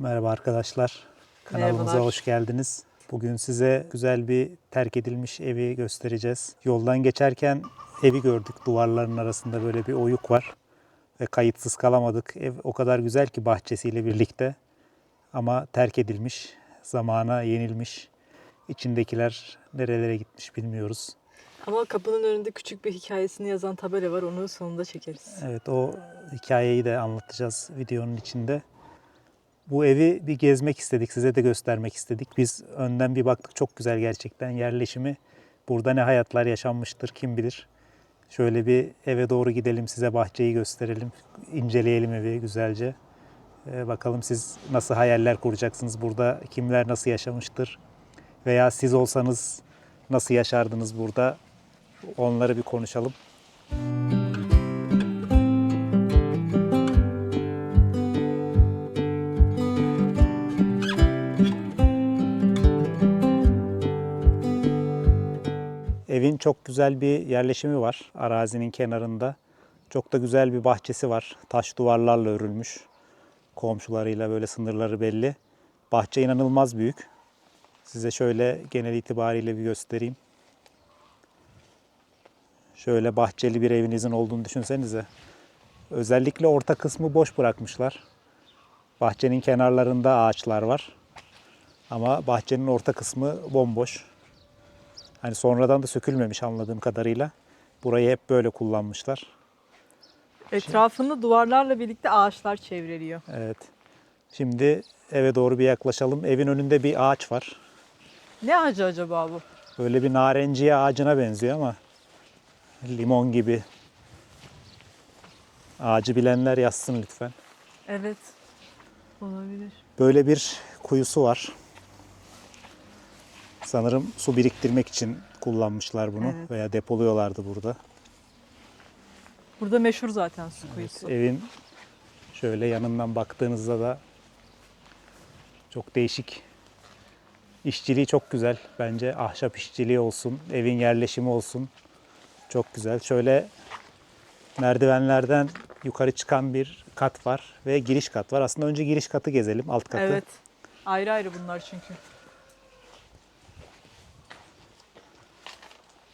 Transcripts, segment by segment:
Merhaba arkadaşlar. Kanalımıza Merhabalar. hoş geldiniz. Bugün size güzel bir terk edilmiş evi göstereceğiz. Yoldan geçerken evi gördük. Duvarların arasında böyle bir oyuk var. Ve kayıtsız kalamadık. Ev o kadar güzel ki bahçesiyle birlikte. Ama terk edilmiş, zamana yenilmiş. İçindekiler nerelere gitmiş bilmiyoruz. Ama kapının önünde küçük bir hikayesini yazan tabela var. Onu sonunda çekeriz. Evet, o hikayeyi de anlatacağız videonun içinde. Bu evi bir gezmek istedik, size de göstermek istedik. Biz önden bir baktık, çok güzel gerçekten yerleşimi. Burada ne hayatlar yaşanmıştır kim bilir. Şöyle bir eve doğru gidelim, size bahçeyi gösterelim, inceleyelim evi güzelce. Bakalım siz nasıl hayaller kuracaksınız, burada kimler nasıl yaşamıştır veya siz olsanız nasıl yaşardınız burada, onları bir konuşalım. Evin çok güzel bir yerleşimi var arazinin kenarında. Çok da güzel bir bahçesi var. Taş duvarlarla örülmüş. Komşularıyla böyle sınırları belli. Bahçe inanılmaz büyük. Size şöyle genel itibariyle bir göstereyim. Şöyle bahçeli bir evinizin olduğunu düşünsenize. Özellikle orta kısmı boş bırakmışlar. Bahçenin kenarlarında ağaçlar var. Ama bahçenin orta kısmı bomboş. Hani sonradan da sökülmemiş anladığım kadarıyla. Burayı hep böyle kullanmışlar. Etrafını duvarlarla birlikte ağaçlar çevreliyor. Evet. Şimdi eve doğru bir yaklaşalım. Evin önünde bir ağaç var. Ne ağacı acaba bu? Böyle bir narenciye ağacına benziyor ama limon gibi. Ağacı bilenler yazsın lütfen. Evet. Olabilir. Böyle bir kuyusu var. Sanırım su biriktirmek için kullanmışlar bunu Evet. veya depoluyorlardı burada. Burada meşhur zaten su kuyusu. Evin şöyle yanından baktığınızda da çok değişik. İşçiliği çok güzel. Bence ahşap işçiliği olsun, evin yerleşimi olsun. Çok güzel. Şöyle merdivenlerden yukarı çıkan bir kat var ve giriş kat var. Aslında önce giriş katı gezelim, alt katı. Evet. Ayrı ayrı bunlar çünkü.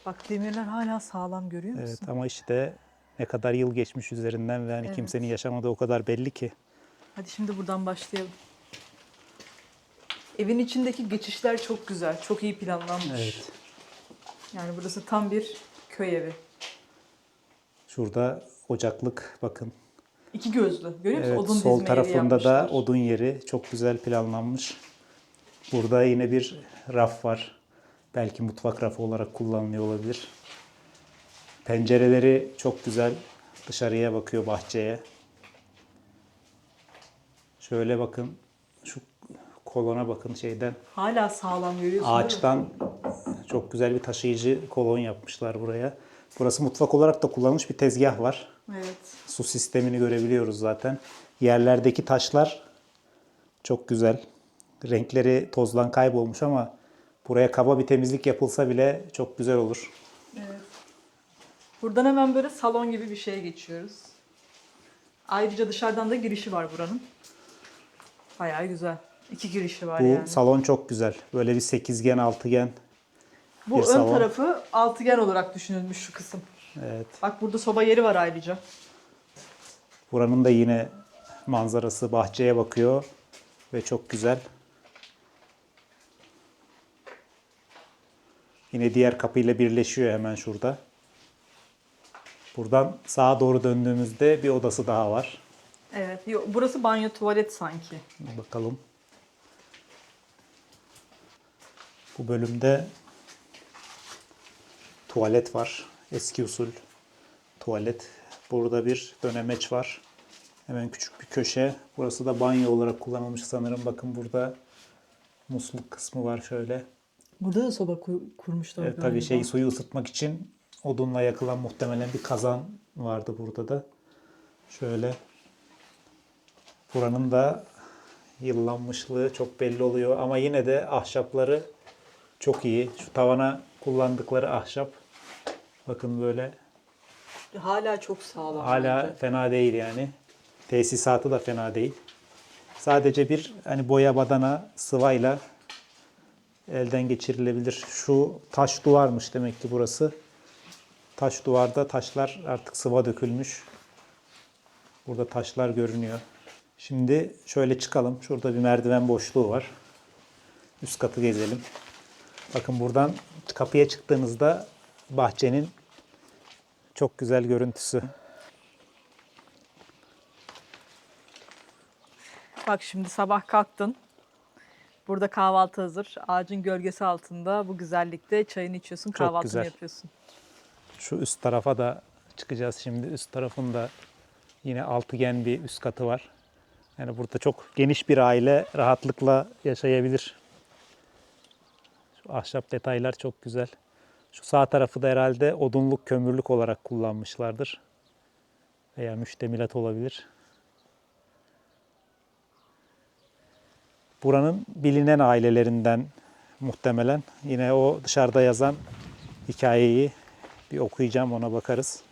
Bak demirler hala sağlam, görüyor musun? Evet, ama işte ne kadar yıl geçmiş üzerinden ve hani Evet. kimsenin yaşamadığı o kadar belli ki. Hadi şimdi buradan başlayalım. Evin içindeki geçişler çok güzel. Çok iyi planlanmış. Evet. Yani burası tam bir köy evi. Şurada ocaklık bakın. İki gözlü. Görüyor musun? Evet, Odun sol dizme yeri tarafında da yapmışlar. odun yeri çok güzel planlanmış. Burada yine bir raf var. Belki mutfak rafı olarak kullanılıyor olabilir. Pencereleri çok güzel. Dışarıya bakıyor, bahçeye. Şöyle bakın, şu kolona bakın şeyden. Hala sağlam, görüyorsun değil mi? Ağaçtan çok güzel bir taşıyıcı kolon yapmışlar buraya. Burası mutfak olarak da kullanılmış bir tezgah var. Evet. Su sistemini görebiliyoruz zaten. Yerlerdeki taşlar çok güzel. Renkleri tozdan kaybolmuş ama buraya kaba bir temizlik yapılsa bile çok güzel olur. Evet. Buradan hemen böyle salon gibi bir şeye geçiyoruz. Ayrıca dışarıdan da girişi var buranın. Bayağı güzel. İki girişi var Bu yani. salon çok güzel. Böyle bir sekizgen, altıgen Bu bir ön salon. tarafı altıgen olarak düşünülmüş şu kısım. Evet. Bak burada soba yeri var ayrıca. Buranın da yine manzarası bahçeye bakıyor ve çok güzel. Yine diğer kapıyla birleşiyor hemen şurada. Buradan sağa doğru döndüğümüzde bir odası daha var. Evet. Burası banyo tuvalet sanki. Bakalım. Bu bölümde tuvalet var. Eski usul tuvalet. Burada bir dönemeç var. Hemen küçük bir köşe. Burası da banyo olarak kullanılmış sanırım. Bakın burada musluk kısmı var şöyle. Burada da soba kurmuşlar galiba. Tabii suyu ısıtmak için odunla yakılan muhtemelen bir kazan vardı burada da. Şöyle. Buranın da yıllanmışlığı çok belli oluyor ama yine de ahşapları çok iyi. Şu tavana kullandıkları ahşap bakın böyle Hala çok sağlam hala bence. fena değil yani. Tesisatı da fena değil. Sadece bir hani boya badana sıvayla elden geçirilebilir. Şu taş duvarmış demek ki burası. Taş duvarda taşlar artık sıva dökülmüş. Burada taşlar görünüyor. Şimdi şöyle çıkalım. Şurada bir merdiven boşluğu var. Üst katı gezelim. Bakın buradan kapıya çıktığınızda bahçenin çok güzel görüntüsü. Bak şimdi sabah kalktın. Burada kahvaltı hazır. Ağacın gölgesi altında bu güzellikte çayını içiyorsun, kahvaltını güzel. yapıyorsun. Şu üst tarafa da çıkacağız şimdi. Üst tarafında yine altıgen bir üst katı var. Yani burada çok geniş bir aile rahatlıkla yaşayabilir. Şu ahşap detaylar çok güzel. Şu sağ tarafı da herhalde odunluk, kömürlük olarak kullanmışlardır. Veya müştemilat olabilir. Buranın bilinen ailelerinden muhtemelen. Yine o dışarıda yazan hikayeyi bir okuyacağım, ona bakarız.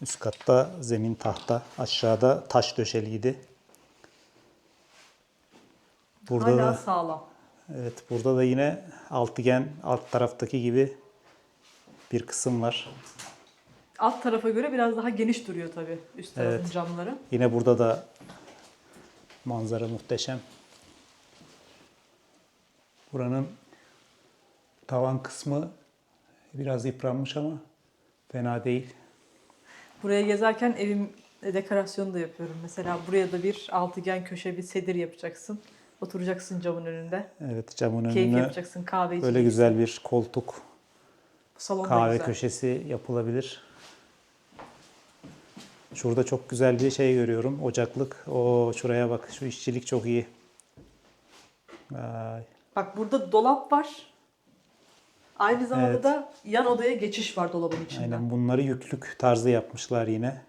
Üst katta zemin tahta, aşağıda taş döşeliydi. Burada Hala da, sağlam. evet, burada da yine altıgen alt taraftaki gibi bir kısım var. Alt tarafa göre biraz daha geniş duruyor tabii üst tarafın Evet. camları. Yine burada da manzara muhteşem. Buranın tavan kısmı biraz yıpranmış ama fena değil. Buraya gezerken evim dekorasyonu da yapıyorum. Mesela buraya da bir altıgen köşe bir sedir yapacaksın. Oturacaksın camın önünde. Evet, camın Keyif önüne yapacaksın, kahve içeceksin. böyle güzel bir koltuk, Salon da kahve güzel. köşesi yapılabilir. Şurada çok güzel bir şey görüyorum. Ocaklık. O şuraya bak. Şu işçilik çok iyi. Ay, Bak burada dolap var. Aynı zamanda Evet. da yan odaya geçiş var dolabın içinden. aynen bunları yüklük tarzı yapmışlar yine.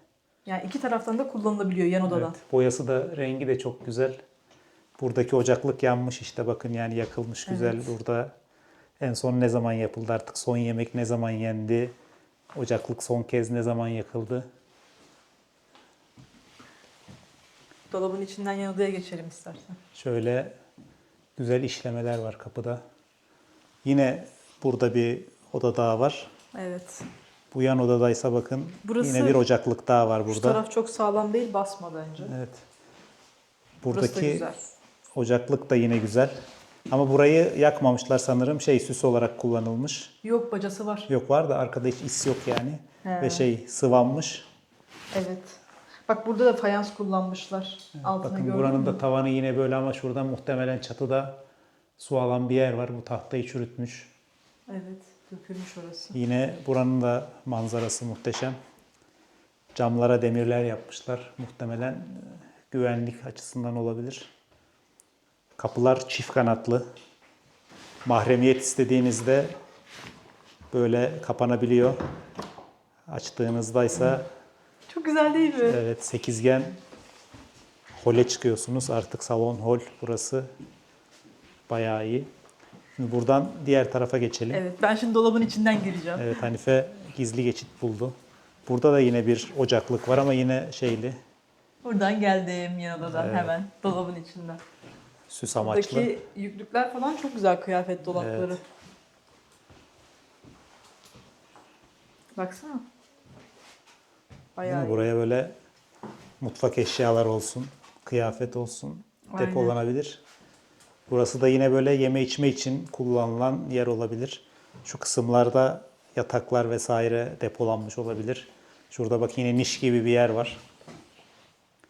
Yani iki taraftan da kullanılabiliyor yan odadan. Evet. Boyası da, rengi de çok güzel. Buradaki ocaklık yanmış işte, bakın yani yakılmış güzel. Evet. Burada en son ne zaman yapıldı, artık son yemek ne zaman yendi? Ocaklık son kez ne zaman yakıldı? Dolabın içinden yan odaya geçelim istersen. Şöyle güzel işlemeler var kapıda. Yine burada bir oda daha var. Evet. Bu yan odadaysa bakın Burası- yine bir ocaklık daha var Şu burada. taraf çok sağlam değil, basma bence. Evet. Burası da Buradaki güzel. ocaklık da yine güzel. Ama burayı yakmamışlar sanırım. Süs olarak kullanılmış. Yok, bacası var. Yok, var da arkada hiç is yok yani. He. Ve sıvanmış. Evet. Bak burada da fayans kullanmışlar. Altına Bakın gördün buranın mü? da tavanı yine böyle ama şuradan muhtemelen çatıda su alan bir yer var. Bu tahtayı çürütmüş. Evet, dökülmüş orası. Yine buranın da manzarası muhteşem. Camlara demirler yapmışlar. Muhtemelen güvenlik açısından olabilir. Kapılar çift kanatlı. Mahremiyet istediğinizde böyle kapanabiliyor. Açtığınızdaysa Çok güzel değil mi? evet, sekizgen hole çıkıyorsunuz. Artık salon, hol burası. Bayağı iyi. Şimdi buradan diğer tarafa geçelim. Evet, ben şimdi dolabın içinden gireceğim. Evet, Hanife gizli geçit buldu. Burada da yine bir ocaklık var ama yine Buradan geldim yan odadan hemen dolabın içinden. süs amaçlı. Buradaki yüklükler falan çok güzel, kıyafet dolapları. Evet. Baksana. Değil Bayağı mi? iyi. Buraya böyle mutfak eşyalar olsun, kıyafet olsun, Aynen. depolanabilir. Burası da yine böyle yeme içme için kullanılan yer olabilir. Şu kısımlarda yataklar vesaire depolanmış olabilir. Şurada bak yine niş gibi bir yer var.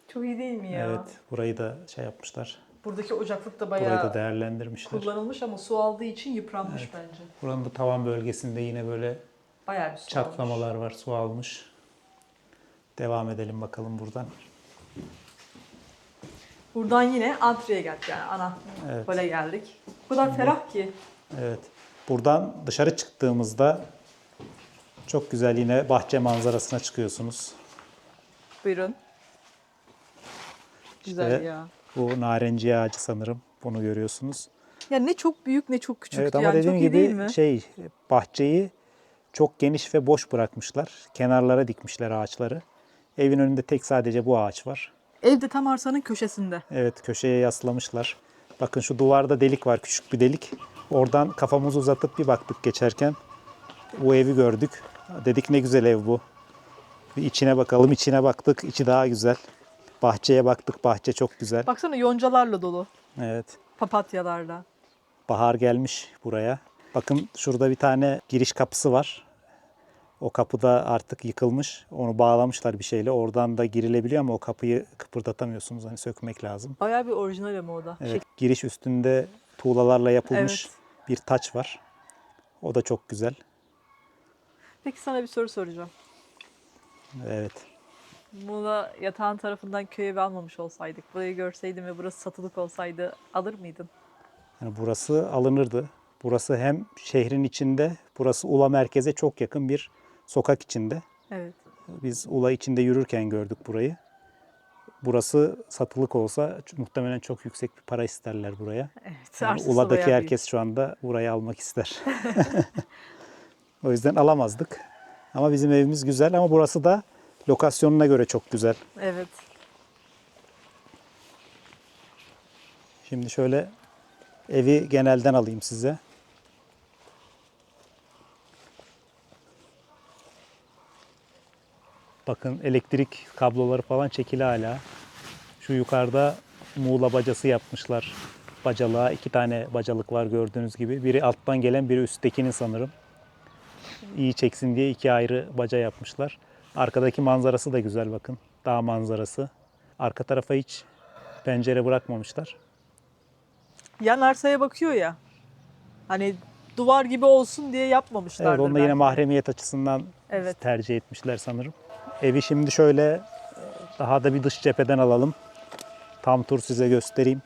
Çok iyi değil mi ya? Evet, burayı da yapmışlar. Buradaki ocaklık da Burayı bayağı da değerlendirmişler. kullanılmış ama su aldığı için yıpranmış bence. Buranın da tavan bölgesinde yine böyle Bayağı bir su almış. çatlamalar var, su almış. Devam edelim bakalım buradan. Buradan yine antreye geldik yani ana Evet. hole geldik. O kadar ferah ki. Evet. Buradan dışarı çıktığımızda çok güzel yine bahçe manzarasına çıkıyorsunuz. Buyurun. Güzel İşte ya. Bu narenciye ağacı sanırım. Bunu görüyorsunuz. Ya ne çok büyük ne çok küçük. Evet ama yani dediğim çok iyi değil gibi mi? bahçeyi çok geniş ve boş bırakmışlar. Kenarlara dikmişler ağaçları. Evin önünde tek sadece bu ağaç var. Evde tam arsanın köşesinde. Evet, köşeye yaslamışlar. Bakın şu duvarda delik var, küçük bir delik. Oradan kafamızı uzatıp bir baktık geçerken. Bu evi gördük. Dedik ne güzel ev bu. Bir içine bakalım. İçine baktık. İçi daha güzel. Bahçeye baktık. Bahçe çok güzel. Baksana yoncalarla dolu. Evet. Papatyalarla. Bahar gelmiş buraya. Bakın şurada bir tane giriş kapısı var. O kapı da artık yıkılmış. Onu bağlamışlar bir şeyle. Oradan da girilebiliyor ama o kapıyı kıpırdatamıyorsunuz. Hani sökmek lazım. Bayağı bir orijinal ama o da. Evet. Giriş üstünde tuğlalarla yapılmış Evet. bir taç var. O da çok güzel. Peki sana bir soru soracağım. Evet. Muğla yatağın tarafından köy evi almamış olsaydık, burayı görseydin ve burası satılık olsaydı alır mıydın? Yani burası alınırdı. Burası hem şehrin içinde, burası Ula merkeze çok yakın bir sokak içinde. Evet. Biz Ula içinde yürürken gördük burayı. Burası satılık olsa muhtemelen çok yüksek bir para isterler buraya. Evet. Yani Arsası Ula'daki bayağı büyük. herkes şu anda burayı almak ister. O yüzden alamazdık. Ama bizim evimiz güzel ama burası da lokasyonuna göre çok güzel. Evet. Şimdi şöyle evi genelden alayım size. Bakın elektrik kabloları falan çekili hala. Şu yukarıda Muğla bacası yapmışlar. Bacalığa 2 tane bacalık var gördüğünüz gibi. Biri alttan gelen, biri üsttekinin sanırım. İyi çeksin diye 2 ayrı baca yapmışlar. Arkadaki manzarası da güzel bakın. Dağ manzarası. Arka tarafa hiç pencere bırakmamışlar. Yan arsaya bakıyor ya. Hani duvar gibi olsun diye yapmamışlardır Evet, onu da yine belki de. mahremiyet açısından Evet. tercih etmişler sanırım. Evi şimdi şöyle daha da bir dış cepheden alalım. Tam tur size göstereyim.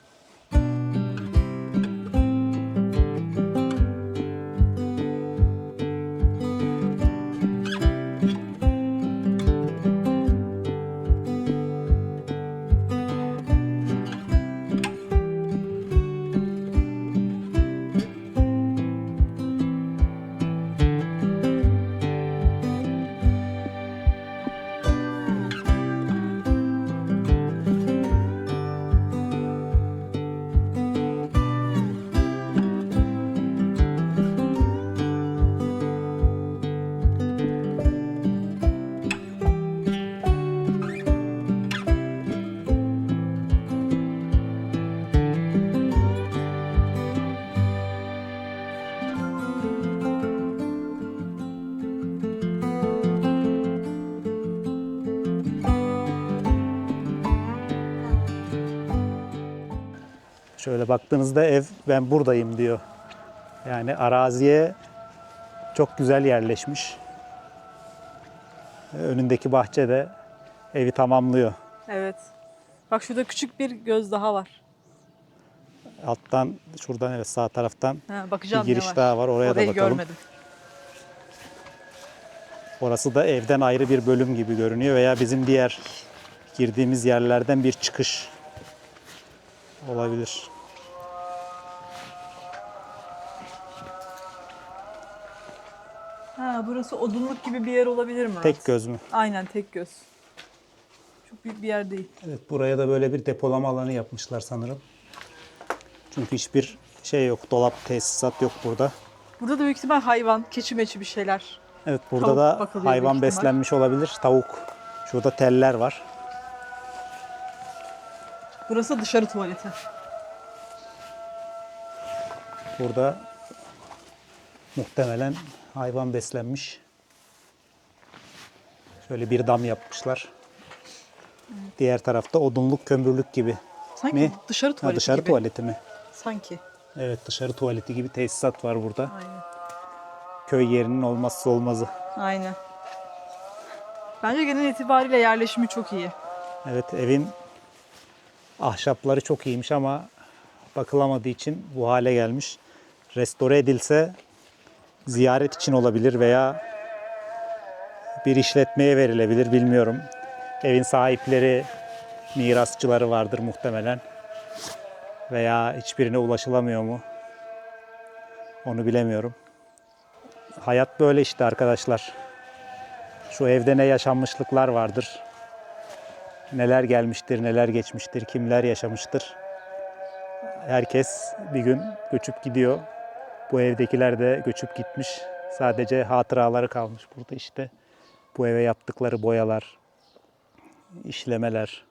Şöyle baktığınızda ev ben buradayım diyor. Yani araziye çok güzel yerleşmiş. Önündeki bahçe de evi tamamlıyor. Evet. Bak şurada küçük bir göz daha var. Alttan şuradan evet sağ taraftan Ha, bir bakacağım ne giriş var. daha var. Oraya da Orayı bakalım. görmedim. Orası da evden ayrı bir bölüm gibi görünüyor veya bizim diğer girdiğimiz yerlerden bir çıkış olabilir. Ha, burası odunluk gibi bir yer olabilir mi? Tek göz mü? Aynen tek göz. Çok büyük bir yer değil. Evet, buraya da böyle bir depolama alanı yapmışlar sanırım. Çünkü hiçbir şey yok, dolap, tesisat yok burada. Burada da büyük ihtimal hayvan, keçi meçi bir şeyler. Evet, burada Tavuk da bakılıyor hayvan büyük ihtimal. beslenmiş olabilir. Tavuk. Şurada teller var. Burası dışarı tuvaleti. Burada muhtemelen hayvan beslenmiş. Şöyle bir dam yapmışlar. Diğer tarafta odunluk, kömürlük gibi. Sanki Mi? dışarı Ha, tuvaleti dışarı gibi. tuvaleti mi? Sanki. Evet, dışarı tuvaleti gibi tesisat var burada. Aynen. Köy yerinin olmazsa olmazı. Aynen. Bence genel itibariyle yerleşimi çok iyi. Evet, evin ahşapları çok iyiymiş ama bakılamadığı için bu hale gelmiş. Restore edilse ziyaret için olabilir veya bir işletmeye verilebilir bilmiyorum. Evin sahipleri, mirasçıları vardır muhtemelen. Veya hiçbirine ulaşılamıyor mu? Onu bilemiyorum. Hayat böyle işte arkadaşlar. Şu evde ne yaşanmışlıklar vardır. Neler gelmiştir, neler geçmiştir, kimler yaşamıştır. Herkes bir gün göçüp gidiyor. Bu evdekiler de göçüp gitmiş. Sadece hatıraları kalmış burada işte. Bu eve yaptıkları boyalar, işlemeler,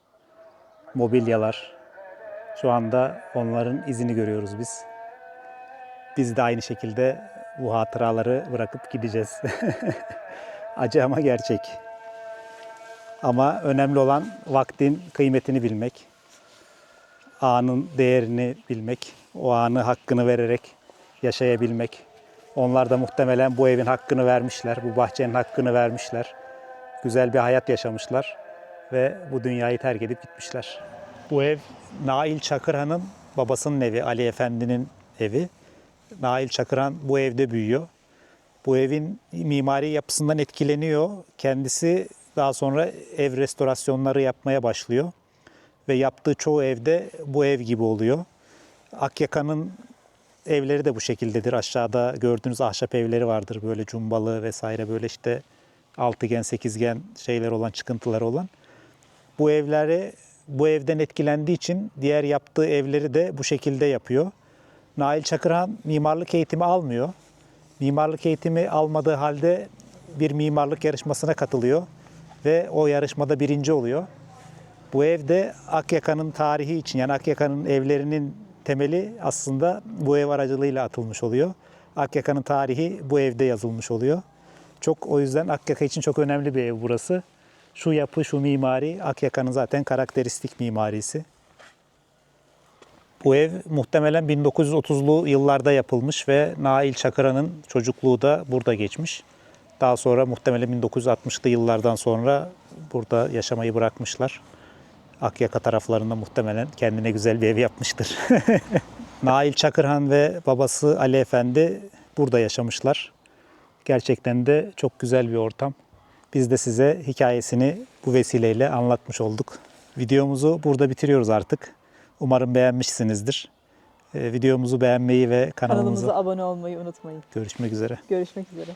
mobilyalar. Şu anda onların izini görüyoruz biz. Biz de aynı şekilde bu hatıraları bırakıp gideceğiz. Acı ama gerçek. Ama önemli olan vaktin kıymetini bilmek. Anın değerini bilmek. O anı hakkını vererek yaşayabilmek. Onlar da muhtemelen bu evin hakkını vermişler. Bu bahçenin hakkını vermişler. Güzel bir hayat yaşamışlar. Ve bu dünyayı terk edip gitmişler. Bu ev Nail Çakırhan'ın babasının evi, Ali Efendi'nin evi. Nail Çakırhan bu evde büyüyor. Bu evin mimari yapısından etkileniyor. Kendisi daha sonra ev restorasyonları yapmaya başlıyor. Ve yaptığı çoğu evde bu ev gibi oluyor. Akyaka'nın evleri de bu şekildedir. Aşağıda gördüğünüz ahşap evleri vardır. Böyle cumbalı vesaire böyle işte altıgen, sekizgen şeyler olan, çıkıntıları olan. Bu evleri bu evden etkilendiği için diğer yaptığı evleri de bu şekilde yapıyor. Nail Çakırhan mimarlık eğitimi almıyor. Mimarlık eğitimi almadığı halde bir mimarlık yarışmasına katılıyor ve o yarışmada birinci oluyor. Bu ev de Akyaka'nın tarihi için, yani Akyaka'nın evlerinin temeli aslında bu ev aracılığıyla atılmış oluyor. Akyaka'nın tarihi bu evde yazılmış oluyor. O yüzden Akyaka için çok önemli bir ev burası. Şu yapı, şu mimari Akyaka'nın zaten karakteristik mimarisi. Bu ev muhtemelen 1930'lu yıllarda yapılmış ve Nail Çakırhan'ın çocukluğu da burada geçmiş. Daha sonra muhtemelen 1960'lı yıllardan sonra burada yaşamayı bırakmışlar. Akyaka taraflarında muhtemelen kendine güzel bir ev yapmıştır. Nail Çakırhan ve babası Ali Efendi burada yaşamışlar. Gerçekten de çok güzel bir ortam. Biz de size hikayesini bu vesileyle anlatmış olduk. Videomuzu burada bitiriyoruz artık. Umarım beğenmişsinizdir. Videomuzu beğenmeyi ve Kanalımıza abone olmayı unutmayın. görüşmek üzere. Görüşmek üzere.